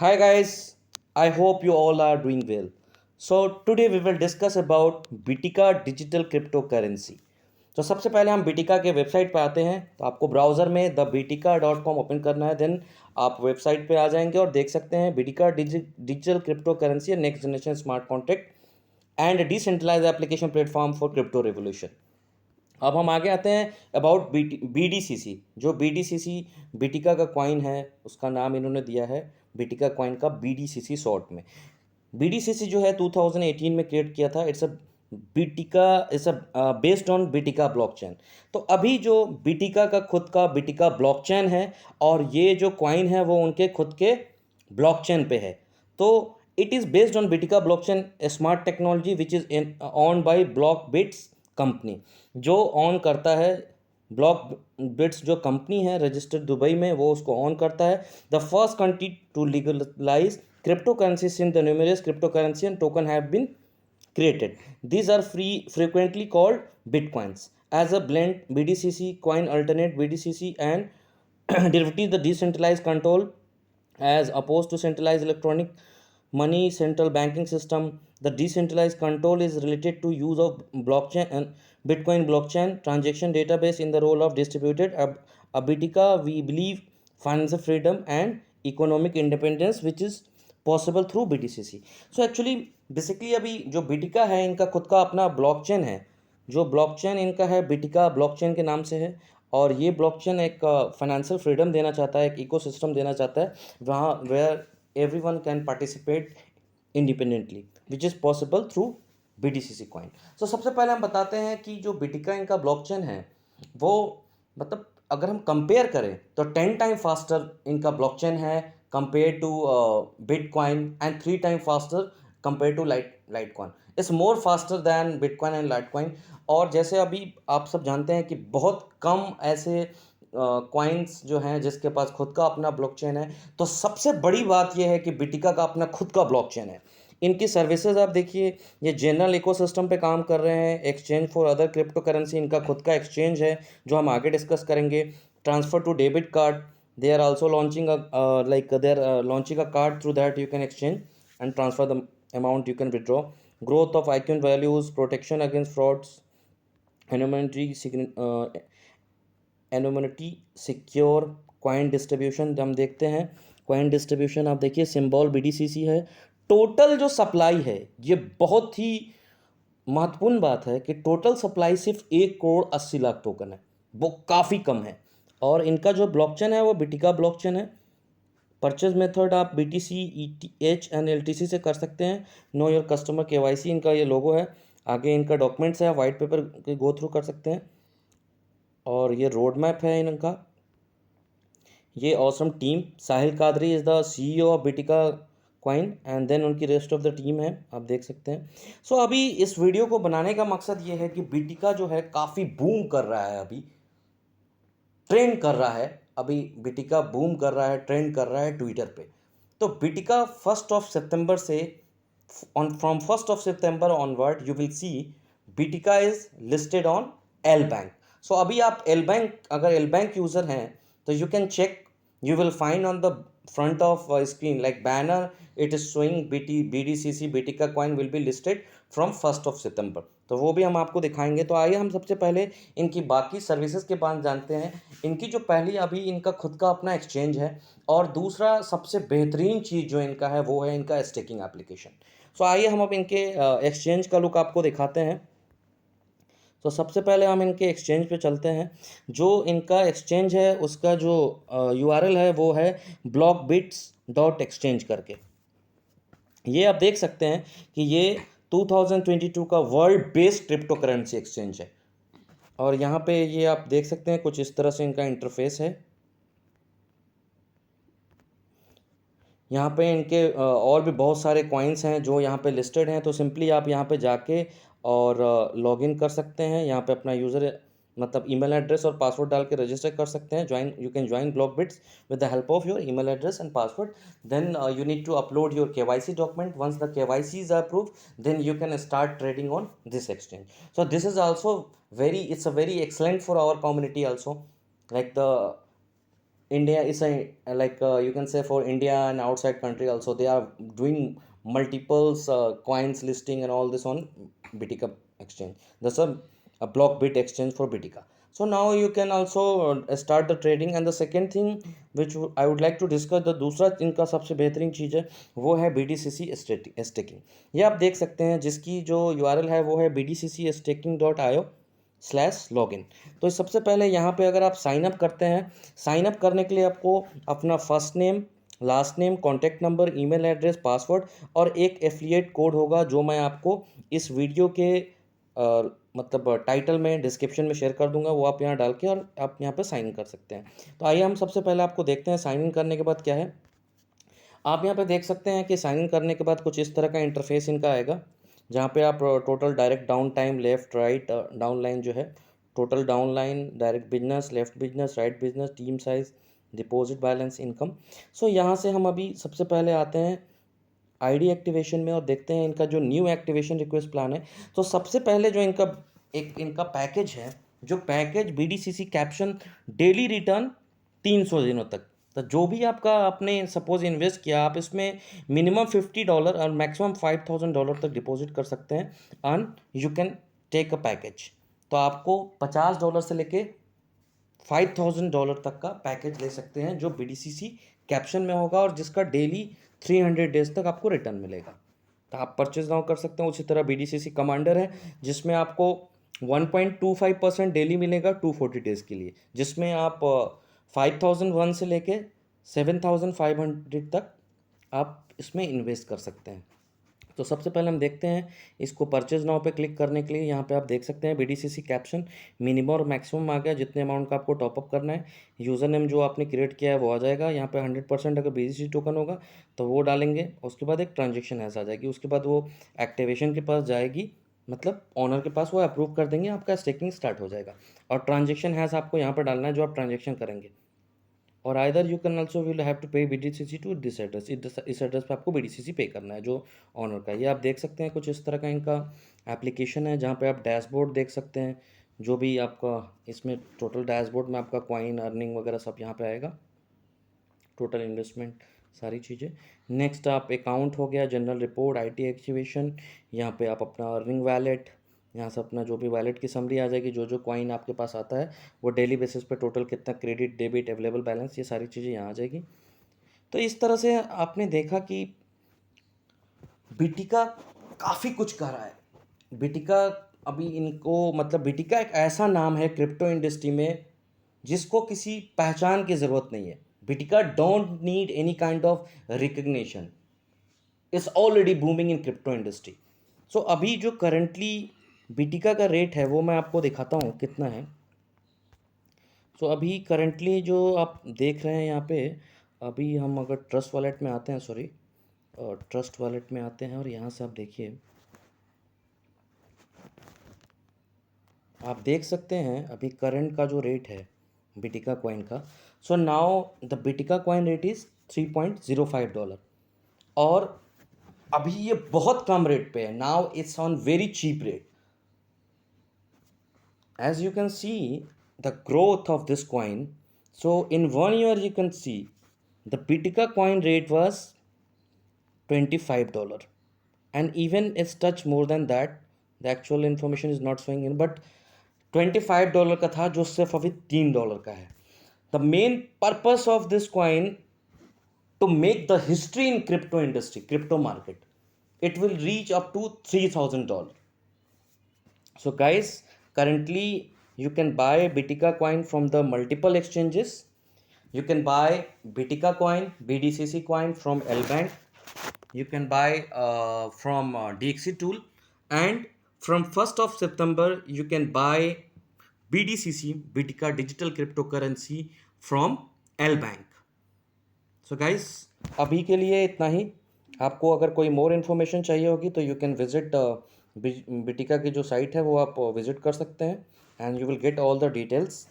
Hi guys, I hope you all are doing well. So today we will discuss about Bitica digital cryptocurrency. तो सबसे पहले हम बिटिका के website पे आते हैं। तो आपको ब्राउज़र में द बिटिका डॉट कॉम ओपन करना है। देन आप वेबसाइट पे आ जाएंगे और देख सकते हैं Bitica digital crypto currency next generation smart contract and decentralise application platform for crypto revolution. अब हम आगे आते हैं about B D C C. जो बी डी सी सी बिटिका का कॉइन है, उसका नाम इन्होंने दिया है बिटिका कॉइन का B D C C short में। बी डी सी सी जो है 2018 में क्रिएट किया था। It's a Bitica it's a based on Bitica blockchain. तो अभी जो बिटिका का खुद का बिटिका ब्लॉकचेन है और ये जो कॉइन है वो उनके खुद के ब्लॉकचेन पे है। तो it is based on Bitica blockchain, a smart technology which is owned by Block Bits company. जो ऑन करता है ब्लॉक बिट्स जो कंपनी है रजिस्टर्ड दुबई में, वो उसको ऑन करता है। The first country to legalise cryptocurrencies in the numerous cryptocurrency and token have been created. These are frequently called bitcoins. As a blend, BDCC coin alternate BDCC and derivative the decentralized control as opposed to centralized electronic money central banking system. The decentralized control is related to use of blockchain and Bitcoin blockchain transaction database in the role of distributed Abitica. We believe financial freedom and economic independence which is possible through B T C C. So actually basically अभी जो बिटिका है इनका खुद का अपना blockchain है। जो blockchain इनका है बिटिका ब्लॉकचेन के नाम से है। और ये ब्लॉकचेन एक फाइनेंशियल फ्रीडम देना चाहता है, एक इकोसिस्टम देना चाहता है वहाँ where every one can participate independently which is possible through B T C C coin. So सबसे पहले हम बताते हैं कि जो बिटिका इनका ब्लॉकचेन है वो मतलब अगर हम कंपेयर करें तो 10 टाइम फास्टर इनका ब्लॉकचेन है compared to Bitcoin and 3 times faster compared to Litecoin. It's more faster than Bitcoin and Litecoin. और जैसे अभी आप सब जानते हैं कि बहुत कम ऐसे कॉइन्स जो हैं जिसके पास खुद का अपना ब्लॉकचेन है। तो सबसे बड़ी बात यह है कि बिटिका का अपना खुद का ब्लॉकचेन है। इनकी सर्विसेज आप देखिए, ये जनरल इकोसिस्टम पे काम कर रहे हैं। Exchange for other crypto currency इनका खुद का एक्सचेंज है जो हम आगे डिस्कस करेंगे। Transfer to debit card, they are also launching a they're launching a card through that you can exchange and transfer the amount you can withdraw. Growth of icon values, protection against frauds, anonymity anonymity secure coin distribution। हम देखते हैं coin distribution, आप देखिए symbol BDCC है। Total जो supply है, ये बहुत ही महत्वपूर्ण बात है कि टोटल सप्लाई सिर्फ 1 करोड़ 80 लाख टोकन है, वो काफ़ी कम है। और इनका जो ब्लॉकचेन है वो बिटिका ब्लॉकचेन है। परचेज मेथड आप BTC ETH एंड LTC से कर सकते हैं। नो योर कस्टमर KYC इनका ये लोगो है। आगे इनका डॉक्यूमेंट्स है, वाइट पेपर के गो थ्रू कर सकते हैं। और ये रोड मैप है इनका। ये awesome team, Sahil Qadri is the CEO of Bitica coin and then उनकी रेस्ट ऑफ द टीम है, आप देख सकते हैं। सो अभी इस वीडियो को बनाने का मकसद ये है कि बिटिका जो है काफ़ी बूम कर रहा है, अभी ट्रेंड कर रहा है। अभी बिटिका बूम कर रहा है, ट्रेंड कर रहा है ट्विटर पे। तो बिटिका 1 सितंबर से फ्रॉम 1 सितंबर onward you will see Bitica is listed on L Bank. So अभी आप एल बैंक, अगर एल बैंक यूज़र हैं तो you can check, you will find on the front of screen like banner, it is showing BDCC Bitica coin will be listed from 1 September। तो वो भी हम आपको दिखाएंगे। तो आइए हम सबसे पहले इनकी बाकी सर्विसेज के बारे में जानते हैं। इनकी जो पहली अभी इनका खुद का अपना एक्सचेंज है और दूसरा सबसे बेहतरीन चीज़ जो इनका है वो है इनका स्टेकिंग एप्लीकेशन। सो आइए हम अब इनके एक्सचेंज का लुक आपको दिखाते हैं। तो सबसे पहले हम इनके एक्सचेंज पे चलते हैं। जो इनका एक्सचेंज है उसका जो URL है वो है blockbits.exchange करके। ये आप देख सकते हैं कि ये 2022 का world based crypto currency exchange है। और यहाँ पे ये आप देख सकते हैं कुछ इस तरह से इनका इंटरफेस है। यहाँ पे इनके और भी बहुत सारे कॉइन्स हैं जो यहाँ पे लिस्टेड हैं। तो सिंपली आप यहाँ पे जाके और लॉगिन कर सकते हैं। यहाँ पे अपना यूज़र मतलब ईमेल एड्रेस और पासवर्ड डाल के रजिस्टर कर सकते हैं। You can join BlockBits with the help of your email address and password. Then you need to upload your KYC document. Once the KYC is approve then you can start trading on this exchange. So this is also it's a very excellent for our community also. Like the India is a you can say for India and outside country also they are doing multiples coins listing and all this on Bitika exchange. That's a block bit exchange for Bitika. So now you can also start the trading. And the second thing which I would like to discuss, the दूसरा इनका सबसे बेहतरीन चीज़ है वो है BDCC staking. ये आप देख सकते हैं जिसकी जो URL है वो है bdccstaking.io/login. तो सबसे पहले यहाँ पे अगर आप साइन अप करते हैं, साइन अप करने के लिए आपको अपना first name, last name, contact number, email address, password और एक एफिलिएट कोड होगा जो मैं आपको इस वीडियो के मतलब टाइटल में डिस्क्रिप्शन में शेयर कर दूंगा, वो आप यहाँ डाल के और आप यहाँ पे साइन इन कर सकते हैं. तो आइए हम सबसे पहले आपको देखते हैं साइन इन करने के बाद क्या है. आप यहाँ पे देख सकते हैं कि साइन इन करने के बाद कुछ इस तरह का इंटरफेस इनका आएगा जहाँ पे आप total direct down time, left right downline जो है, total downline, direct business, left business, right business, team size, deposit balance, income. So यहाँ से हम अभी सबसे पहले आते हैं आईडी एक्टिवेशन में और देखते हैं इनका जो न्यू एक्टिवेशन रिक्वेस्ट प्लान है. तो सबसे पहले जो इनका पैकेज है, जो package BDCC caption daily return 300 दिनों तक. तो जो भी आपका आपने सपोज इन्वेस्ट किया, आप इसमें मिनिमम $50 और मैक्सिमम $5000 तक डिपॉजिट कर सकते हैं and you can take a package. तो आपको $50 से लेके $5000 तक का पैकेज ले सकते हैं जो BDCC कैप्शन में होगा और जिसका डेली 300 डेज तक आपको रिटर्न मिलेगा. तो आप परचेज नाउ कर सकते हैं. उसी तरह BDCC कमांडर है जिसमें आपको 1.25% डेली मिलेगा 240 डेज़ के लिए, जिसमें आप 5001 से लेके 7500 तक आप इसमें इन्वेस्ट कर सकते हैं. तो सबसे पहले हम देखते हैं इसको परचेज नाउ पे क्लिक करने के लिए. यहाँ पे आप देख सकते हैं BDCC कैप्शन मिनिमम और मैक्सिमम आ गया, जितने अमाउंट का आपको टॉपअप करना है. यूज़र नेम जो आपने क्रिएट किया है वो आ जाएगा. यहाँ पे 100% अगर BDCC टोकन होगा तो वो डालेंगे. उसके बाद एक ट्रांजेक्शन ऐसा आ जाएगी. उसके बाद वो एक्टिवेशन के पास जाएगी, मतलब ऑनर के पास, वो अप्रूव कर देंगे, आपका स्टेकिंग स्टार्ट हो जाएगा. और ट्रांजेक्शन हैज़ आपको यहाँ पर डालना है जो आप ट्रांजेक्शन करेंगे. और either you can also will have to pay BDCC to this address. इस एड्रेस पे आपको BDCC पे करना है जो ऑनर का. ये आप देख सकते हैं कुछ इस तरह का इनका एप्लीकेशन है जहाँ पे आप डैशबोर्ड देख सकते हैं. जो भी आपका इसमें टोटल डैशबोर्ड में आपका कॉइन, अर्निंग वगैरह सब यहाँ पे आएगा, टोटल इन्वेस्टमेंट, सारी चीज़ें. नेक्स्ट आप अकाउंट हो गया, जनरल रिपोर्ट, IT एक्टिवेशन. यहाँ पे आप अपना अर्निंग वैलेट, यहाँ से अपना जो भी वैलेट की समरी आ जाएगी, जो जो कॉइन आपके पास आता है वो डेली बेसिस पे टोटल कितना, क्रेडिट, डेबिट, अवेलेबल बैलेंस, ये सारी चीज़ें यहाँ आ जाएगी. तो इस तरह से आपने देखा कि बिटिका काफ़ी कुछ कर रहा है. बिटिका अभी इनको मतलब बिटिका एक ऐसा नाम है क्रिप्टो इंडस्ट्री में जिसको किसी पहचान की ज़रूरत नहीं है. Bitica don't need any kind of recognition, is already booming in crypto industry. So अभी जो करंटली बिटिका का रेट है वो मैं आपको दिखाता हूँ कितना है. सो अभी करंटली जो आप देख रहे हैं यहाँ पे, अभी हम अगर ट्रस्ट वॉलेट में आते हैं, सॉरी ट्रस्ट वॉलेट में आते हैं और यहाँ से आप देखिए, आप देख सकते हैं अभी करंट का जो रेट है बिटिका कॉइन का. So now the Bitica coin rate is $3.05. और अभी ये बहुत कम रेट पे है. Now it's on very cheap rate. As you can see the growth of this coin. So in 1 year you can see the Bitica coin rate was $25, and even it's touch more than that. The actual information is not showing in, but $25 का था जो सिर्फ अभी $3 का है. The main purpose of this coin to make the history in crypto industry, crypto market. It will reach up to $3,000. So guys, currently you can buy Bitica coin from the multiple exchanges. You can buy Bitica coin, BDCC coin from Lbank. You can buy from DXC tool, and from 1st of September you can buy BDCC, Bitica digital cryptocurrency, from Lbank. So guys अभी के लिए इतना ही. आपको अगर कोई more information चाहिए होगी तो यू कैन विजिट बिटिका की जो साइट है वो आप विजिट कर सकते हैं, and you will get all the details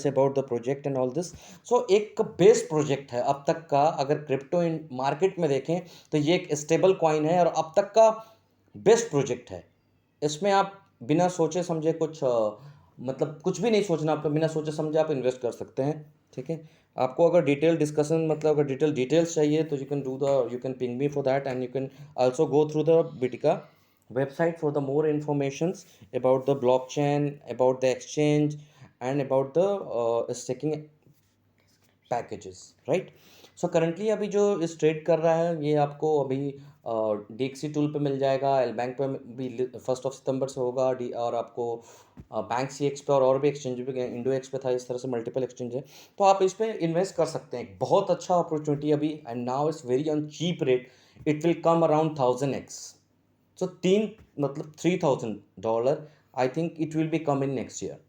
about the project and all this. So एक बेस्ट प्रोजेक्ट है अब तक का. अगर क्रिप्टो मार्केट में देखें तो ये एक स्टेबल कॉइन है और अब तक का बेस्ट प्रोजेक्ट है. इसमें आप बिना सोचे समझे कुछ मतलब कुछ भी नहीं सोचना आपका, बिना सोचे समझे आप इन्वेस्ट कर सकते हैं। ठीक है, आपको अगर डिटेल डिस्कशन मतलब अगर डिटेल्स चाहिए तो you can ping me for that, and you can also go through the Bitica website for the more informations about the blockchain, about the exchange, and about the staking packages, right. So currently अभी जो इस trade कर रहा है ये आपको अभी डीएक्सी tool पे मिल जाएगा, एल बैंक पे भी 1 सितंबर से होगा, डी और आपको बैंक सी एक्स पे और भी एक्सचेंज पे, इंडो एक्स पे था, इस तरह से मल्टीपल एक्सचेंज है। तो आप इस पे इन्वेस्ट कर सकते हैं, बहुत अच्छा अपॉर्चुनिटी अभी, and now it's very on cheap rate. It will come around 1000x। सो तीन मतलब $3000, I think it will be come in next year.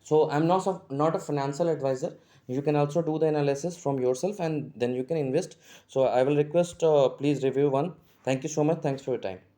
So I'm not a financial advisor. You can also do the analysis from yourself and then you can invest. So I will request, please review one. Thank you so much. Thanks for your time.